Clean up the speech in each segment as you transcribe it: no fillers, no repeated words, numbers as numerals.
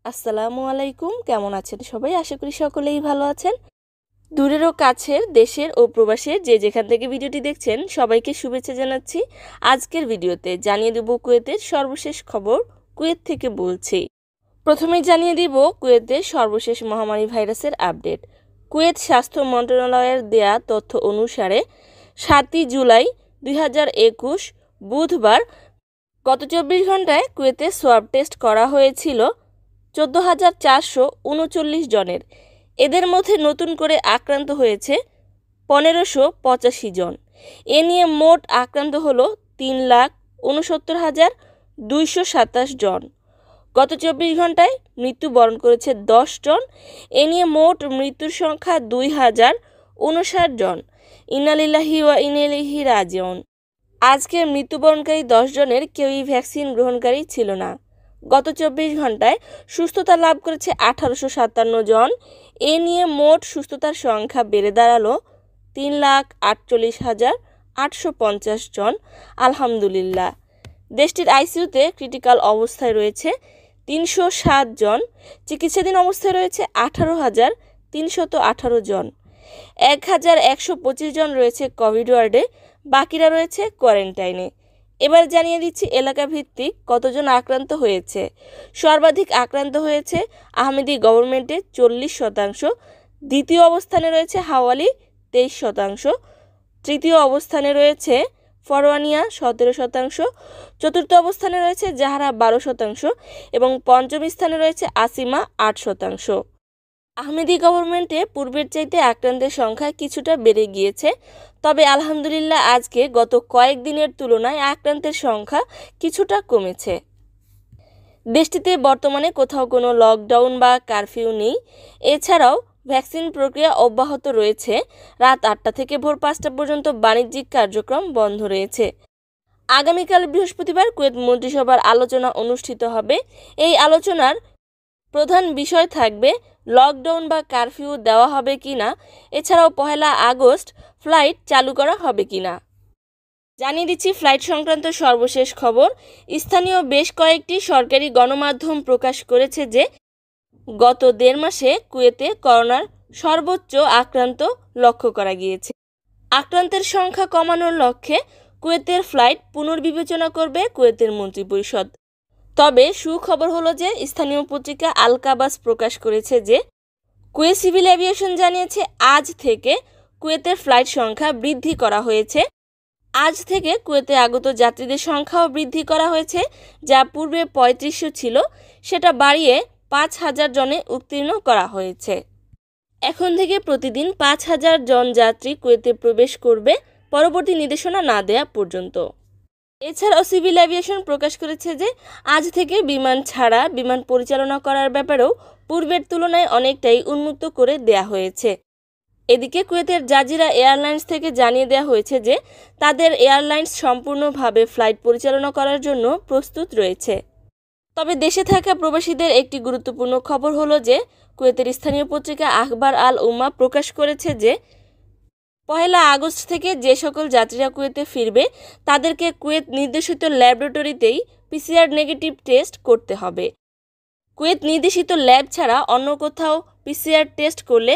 আসসালামু আলাইকুম। কেমন আছেন সবাই? আশা করি সকলেই ভালো আছেন। দূরের ও কাছের, দেশের ও প্রবাসের যে যেখান থেকে ভিডিওটি দেখছেন সবাইকে শুভেচ্ছা জানাচ্ছি। আজকের ভিডিওতে জানিয়ে দেব কুয়েতের সর্বশেষ খবর। কুয়েত থেকে বলছি। প্রথমেই জানিয়ে দিব কুয়েতের সর্বশেষ মহামারী ভাইরাসের আপডেট। কুয়েত স্বাস্থ্য মন্ত্রণালয়ের দেয়া তথ্য অনুসারে 7 জুলাই 2021 বুধবার গত 24 ঘন্টায় কুয়েতে সোয়াব টেস্ট করা হয়েছিল 14,439 জনের। এদের মধ্যে নতুন করে আক্রান্ত হয়েছে 1585 জন। এ নিয়ে মোট আক্রান্ত হলো 3,69,227 জন। গত 24 ঘন্টায় মৃত্যুবরণ করেছে 10 জন। এ নিয়ে মোট মৃত্যুর সংখ্যা 2,059 জন। ইন্না লিল্লাহি ওয়া ইন্না ইলাইহি রাজিউন। আজকে মৃত্যুবরণকারী 10 জনের কেউই ভ্যাকসিন গ্রহণকারী ছিল না। গত 24 ঘন্টায় সুস্থতা লাভ করেছে 1857 জন। এ নিয়ে মোট সুস্থতার সংখ্যা বেড়ে দাঁড়ালো 3,48,850 জন। আলহামদুলিল্লাহ। দেশটির আইসিইউতে ক্রিটিক্যাল অবস্থায় রয়েছে 307 জন। চিকিৎসাধীন অবস্থায় রয়েছে 18,318 জন। 1,125 জন রয়েছে কোভিড ওয়ার্ডে, বাকিরা রয়েছে কোয়ারেন্টাইনে। এবার জানিয়ে দিচ্ছি এলাকা ভিত্তিক কতজন আক্রান্ত হয়েছে। সর্বাধিক আক্রান্ত হয়েছে আহমেদী গভর্নমেন্টে 40%, দ্বিতীয় অবস্থানে রয়েছে হাওয়ালি 23%, তৃতীয় অবস্থানে রয়েছে ফরওয়ানিয়া 17%, চতুর্থ অবস্থানে রয়েছে জাহারা 12% এবং পঞ্চম স্থানে রয়েছে আসিমা 8%। আহমেদী গভর্নমেন্টে পূর্বের চাইতে আক্রান্তের সংখ্যা কিছুটা বেড়ে গিয়েছে, তবে আলহামদুলিল্লাহ আজকে গত কয়েকদিনের তুলনায় আক্রান্তের সংখ্যা কিছুটা কমেছে। দেশটিতে বর্তমানে কোথাও কোনো লকডাউন বা কারফিউ নেই। এছাড়াও ভ্যাকসিন প্রক্রিয়া অব্যাহত রয়েছে। রাত 8টা থেকে ভোর 5টা পর্যন্ত বাণিজ্যিক কার্যক্রম বন্ধ রয়েছে। আগামীকাল বৃহস্পতিবার কুয়েত মন্ত্রিসভার আলোচনা অনুষ্ঠিত হবে। এই আলোচনার প্রধান বিষয় থাকবে লকডাউন বা কারফিউ দেওয়া হবে কিনা, এছাড়াও 1 আগস্ট ফ্লাইট চালু করা হবে কিনা। জানিয়ে দিচ্ছি ফ্লাইট সংক্রান্ত সর্বশেষ খবর। স্থানীয় বেশ কয়েকটি সরকারি গণমাধ্যম প্রকাশ করেছে যে গত 1.5 মাসে কুয়েতে করোনার সর্বোচ্চ আক্রান্ত লক্ষ্য করা গিয়েছে। আক্রান্তের সংখ্যা কমানোর লক্ষ্যে কুয়েতের ফ্লাইট পুনর্বিবেচনা করবে কুয়েতের মন্ত্রিপরিষদ। তবে সুখবর হলো যে স্থানীয় পত্রিকা আল কাবাস প্রকাশ করেছে যে কুয়েত সিভিল এভিয়েশন জানিয়েছে আজ থেকে কুয়েতের ফ্লাইট সংখ্যা বৃদ্ধি করা হয়েছে। আজ থেকে কুয়েতে আগত যাত্রীদের সংখ্যাও বৃদ্ধি করা হয়েছে, যা পূর্বে 3500 ছিল সেটা বাড়িয়ে 5,000 জনে উত্তীর্ণ করা হয়েছে। এখন থেকে প্রতিদিন 5,000 জন যাত্রী কুয়েতে প্রবেশ করবে পরবর্তী নির্দেশনা না দেয়া পর্যন্ত। এছাড়াও সিভিল এভিয়েশন প্রকাশ করেছে যে আজ থেকে বিমান ছাড়া বিমান পরিচালনা করার ব্যাপারেও পূর্বের তুলনায় অনেকটাই উন্মুক্ত করে দেয়া হয়েছে। এদিকে কুয়েতের জাজিরা এয়ারলাইন্স থেকে জানিয়ে দেওয়া হয়েছে যে তাদের এয়ারলাইন্স সম্পূর্ণভাবে ফ্লাইট পরিচালনা করার জন্য প্রস্তুত রয়েছে। তবে দেশে থাকা প্রবাসীদের একটি গুরুত্বপূর্ণ খবর হলো যে কুয়েতের স্থানীয় পত্রিকা আখবার আল উম্মা প্রকাশ করেছে যে 1 আগস্ট থেকে যে সকল যাত্রীরা কুয়েতে ফিরবে তাদেরকে কুয়েত নির্দেশিত ল্যাবরেটরিতেই পিসিআর নেগেটিভ টেস্ট করতে হবে। কুয়েত নির্দেশিত ল্যাব ছাড়া অন্য কোথাও পিসিআর টেস্ট করলে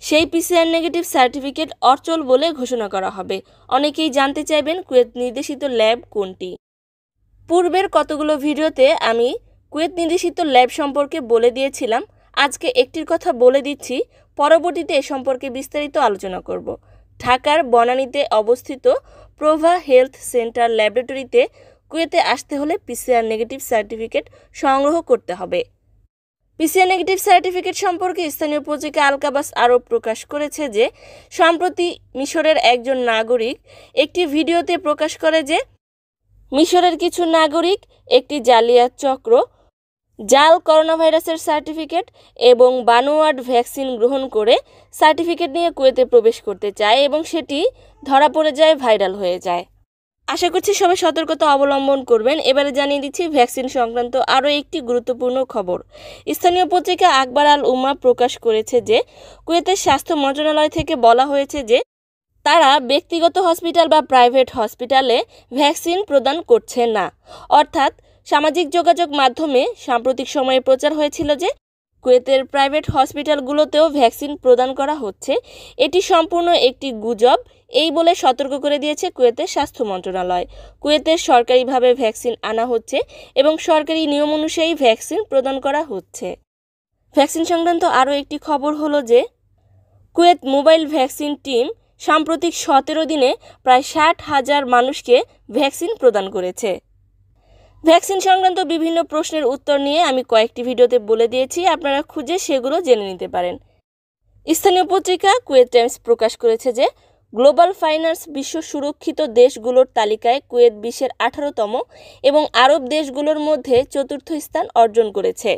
সেই পিসিআর নেগেটিভ সার্টিফিকেট অচল বলে ঘোষণা করা হবে। অনেকেই জানতে চাইবেন কুয়েত নির্দেশিত ল্যাব কোনটি। পূর্বের কতগুলো ভিডিওতে আমি কুয়েত নির্দেশিত ল্যাব সম্পর্কে বলে দিয়েছিলাম। আজকে একটির কথা বলে দিচ্ছি, পরবর্তীতে এ সম্পর্কে বিস্তারিত আলোচনা করব। ঢাকার বনানীতে অবস্থিত প্রভা হেলথ সেন্টার ল্যাবরেটরিতে কুয়েতে আসতে হলে পিসিআর নেগেটিভ সার্টিফিকেট সংগ্রহ করতে হবে। পিসিআর নেগেটিভ সার্টিফিকেট সম্পর্কে স্থানীয় পত্রিকা আল কাবাস আরও প্রকাশ করেছে যে সম্প্রতি মিশরের একজন নাগরিক একটি ভিডিওতে প্রকাশ করে যে মিশরের কিছু নাগরিক একটি জালিয়াত চক্র জাল করোনা ভাইরাসের সার্টিফিকেট এবং বানোয়াট ভ্যাকসিন গ্রহণ করে সার্টিফিকেট নিয়ে কুয়েতে প্রবেশ করতে চায় এবং সেটি ধরা পড়ে যায়, ভাইরাল হয়ে যায়। আশা করছি সবাই সতর্কতা অবলম্বন করবেন। এবারে জানিয়ে দিচ্ছি ভ্যাকসিন সংক্রান্ত আরও একটি গুরুত্বপূর্ণ খবর। স্থানীয় পত্রিকা আখবার আল উম্মা প্রকাশ করেছে যে কুয়েতের স্বাস্থ্য মন্ত্রণালয় থেকে বলা হয়েছে যে তারা ব্যক্তিগত হসপিটাল বা প্রাইভেট হসপিটালে ভ্যাকসিন প্রদান করছে না। অর্থাৎ সামাজিক যোগাযোগ মাধ্যমে সাম্প্রতিক সময়ে প্রচার হয়েছিল যে কুয়েতের প্রাইভেট হসপিটালগুলোতেও ভ্যাকসিন প্রদান করা হচ্ছে। এটি সম্পূর্ণ একটি গুজব, এই বলে সতর্ক করে দিয়েছে কুয়েতের স্বাস্থ্য মন্ত্রণালয়। কুয়েতের সরকারিভাবে ভ্যাকসিন আনা হচ্ছে এবং সরকারি নিয়ম অনুযায়ী ভ্যাকসিন প্রদান করা হচ্ছে। ভ্যাকসিন সংক্রান্ত আরও একটি খবর হলো যে কুয়েত মোবাইল ভ্যাকসিন টিম সাম্প্রতিক 17 দিনে প্রায় 60,000 মানুষকে ভ্যাকসিন প্রদান করেছে। ভ্যাকসিন সংক্রান্ত বিভিন্ন প্রশ্নের উত্তর নিয়ে আমি কয়েকটি ভিডিওতে বলে দিয়েছি, আপনারা খুঁজে সেগুলো জেনে নিতে পারেন। স্থানীয় পত্রিকা কুয়েত টাইমস প্রকাশ করেছে যে গ্লোবাল ফাইন্যান্স বিশ্ব সুরক্ষিত দেশগুলোর তালিকায় কুয়েত বিশ্বের 18তম এবং আরব দেশগুলোর মধ্যে 4র্থ স্থান অর্জন করেছে।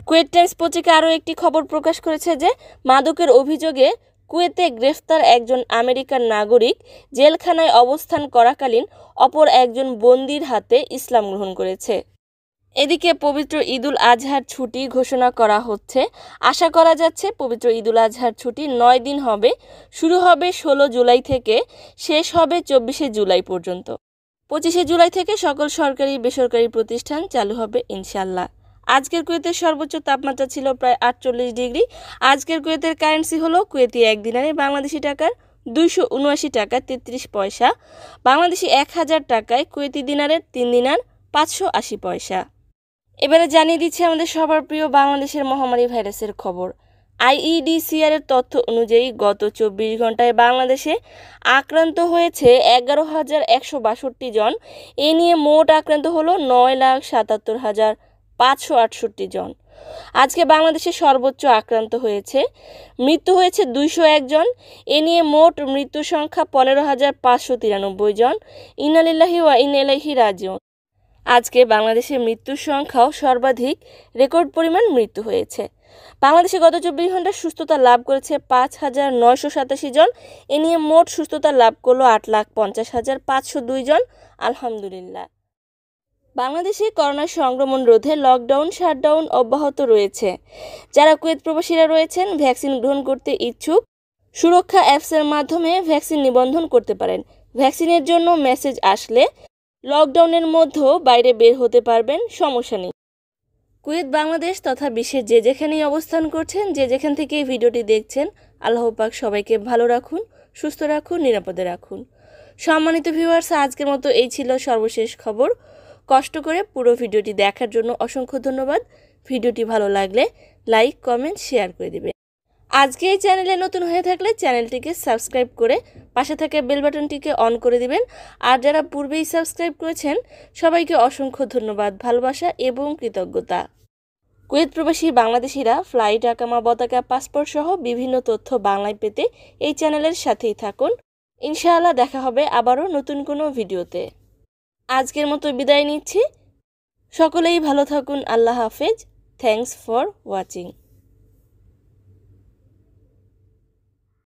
কুয়েত টাইমস পত্রিকা আরও একটি খবর প্রকাশ করেছে যে মাদকের অভিযোগে কুয়েতে গ্রেফতার একজন আমেরিকান নাগরিক জেলখানায় অবস্থান করাকালীন অপর একজন বন্দীর হাতে ইসলাম গ্রহণ করেছে। এদিকে পবিত্র ঈদুল আজহার ছুটি ঘোষণা করা হচ্ছে। আশা করা যাচ্ছে পবিত্র ঈদুল আজহার ছুটি 9 দিন হবে, শুরু হবে 16 জুলাই থেকে, শেষ হবে 24শে জুলাই পর্যন্ত। 25শে জুলাই থেকে সকল সরকারি বেসরকারি প্রতিষ্ঠান চালু হবে ইনশাল্লাহ। আজকের কুয়েতের সর্বোচ্চ তাপমাত্রা ছিল প্রায় 48 ডিগ্রি। আজকের কুয়েতের কারেন্সি হলো কুয়েতি 1 দিনারে বাংলাদেশি টাকার 279 টাকা 33 পয়সা, বাংলাদেশি 1000 টাকায় কুয়েতি দিনারের 3 দিনার 580 পয়সা। এবারে জানিয়ে দিচ্ছি আমাদের সবার প্রিয় বাংলাদেশের মহামারী ভাইরাসের খবর। IEDCR এর তথ্য অনুযায়ী গত 24 ঘন্টায় বাংলাদেশে আক্রান্ত হয়েছে 11,162 জন। এ নিয়ে মোট আক্রান্ত হলো 9,77,568 জন। আজকে বাংলাদেশে সর্বোচ্চ আক্রান্ত হয়েছে, মৃত্যু হয়েছে 201 জন। এ নিয়ে মোট মৃত্যু সংখ্যা 15,593 জন। ইন্না লিল্লাহি ওয়া ইন্না ইলাইহি রাজিউন। আজকে বাংলাদেশের মৃত্যুর সংখ্যাও সর্বাধিক, রেকর্ড পরিমাণ মৃত্যু হয়েছে। বাংলাদেশে গত 24 ঘন্টায় সুস্থতা লাভ করেছে 5,987 জন। এ নিয়ে মোট সুস্থতা লাভ করলো 8,50,502 জন। আলহামদুলিল্লাহ। বাংলাদেশে করোনা সংক্রমণ রোধে লকডাউন শাটডাউন অব্যাহত রয়েছে। যারা কুয়েত প্রবাসীরা রয়েছেন ভ্যাকসিন গ্রহণ করতে ইচ্ছুক, সুরক্ষা অ্যাপসের মাধ্যমে ভ্যাকসিন নিবন্ধন করতে পারেন। ভ্যাকসিনের জন্য মেসেজ আসলে লকডাউনের মধ্যেও বাইরে বের হতে পারবেন, সমস্যা নেই। কুয়েত বাংলাদেশ তথা বিশ্বের যে যেখানেই অবস্থান করছেন, যে যেখান থেকে এই ভিডিওটি দেখছেন, আল্লাহ পাক সবাইকে ভালো রাখুন, সুস্থ রাখুন, নিরাপদে রাখুন। সম্মানিত ভিউয়ার্স, আজকের মতো এই ছিল সর্বশেষ খবর। কষ্ট করে পুরো ভিডিওটি দেখার জন্য অসংখ্য ধন্যবাদ। ভিডিওটি ভালো লাগলে লাইক, কমেন্ট, শেয়ার করে দিবেন। আজকে এই চ্যানেলে নতুন হয়ে থাকলে চ্যানেলটিকে সাবস্ক্রাইব করে পাশে থাকা বেল বাটনটিকে অন করে দিবেন। আর যারা পূর্বেই সাবস্ক্রাইব করেছেন সবাইকে অসংখ্য ধন্যবাদ, ভালোবাসা এবং কৃতজ্ঞতা। কুয়েত প্রবাসী বাংলাদেশিরা ফ্লাইট, আকামা, বতাকা, পাসপোর্ট সহ বিভিন্ন তথ্য বাংলায় পেতে এই চ্যানেলের সাথেই থাকুন। ইনশাআল্লাহ দেখা হবে আবারও নতুন কোনো ভিডিওতে। আজকের মতো বিদায় নিচ্ছি। সকলেই ভালো থাকুন। আল্লাহ হাফেজ। Thanks for watching.